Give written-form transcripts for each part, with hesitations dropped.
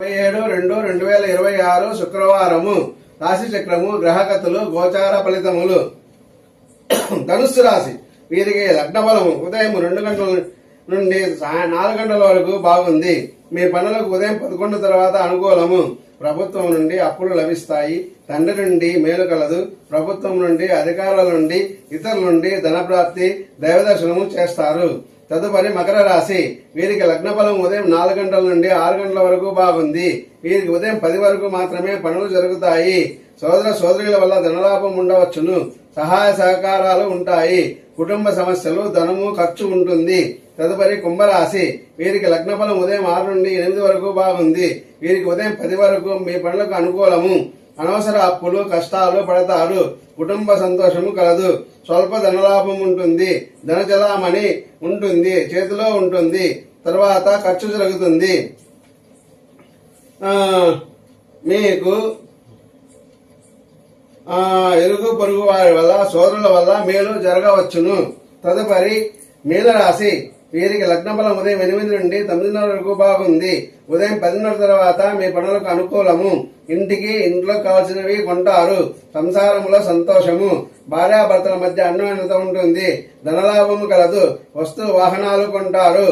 27/2/2026 శుక్రవారము. రాశి చక్రము, గ్రహగతులు, గోచార ఫలితములు. ధనుస్సు రాశి వీరికి లగ్న బలము ఉదయం 2 గంటల నుండి 4 గంటల వరకు బాగుంది. మీ పనులకు ఉదయం 11 తర్వాత అనుకూలము. ప్రభుత్వం నుండి అప్పులు లభిస్తాయి. తండ్రి నుండి మేలు కలదు. ప్రభుత్వం నుండి, అధికారుల నుండి, ఇతరుల నుండి ధనప్రాప్తి, దైవదర్శనము చేస్తారు. తదుపరి మకర రాశి వీరికి లగ్న బలం ఉదయం 4 గంటల నుండి 6 గంటల వరకు బాగుంది. వీరికి ఉదయం 10 వరకు మాత్రమే పనులు జరుగుతాయి. సోదర సోదరుల వల్ల ధనలాభం ఉండవచ్చును. సహాయ సహకారాలు ఉంటాయి. కుటుంబ సమస్యలు, ధనము ఖర్చు ఉంటుంది. తదుపరి కుంభరాశి వీరికి లగ్న బలం ఉదయం 6 నుండి 8 వరకు బాగుంది. వీరికి ఉదయం 10 వరకు మీ పనులకు అనుకూలము. అనవసర అప్పులు, కష్టాలు పడతారు. కుటుంబ సంతోషము కలదు. స్వల్ప ధనలాభం ఉంటుంది. ధనజలామణి ఉంటుంది, చేతిలో ఉంటుంది. తర్వాత ఖర్చు జరుగుతుంది. మీకు ఇరుగు పొరుగు వారి వల్ల, సోదరుల వల్ల మేలు జరగవచ్చును. తదుపరి మీనరాశి వీరికి లగ్న బలం ఉదయం 8 నుండి 9:30 వరకు బాగుంది. ఉదయం 10:30 తర్వాత మీ పనులకు అనుకూలము. ఇంట్లో కావాల్సినవి కొంటారు. సంసారములో సంతోషము. భార్యాభర్తల మధ్య అన్యోన్యత ఉంటుంది. ధనలాభము కలదు. వస్తు వాహనాలు కొంటారు.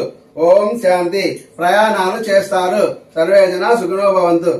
ఓం శాంతి. ప్రయాణాలు చేస్తారు. సర్వేజన సుఖినో భవంతు.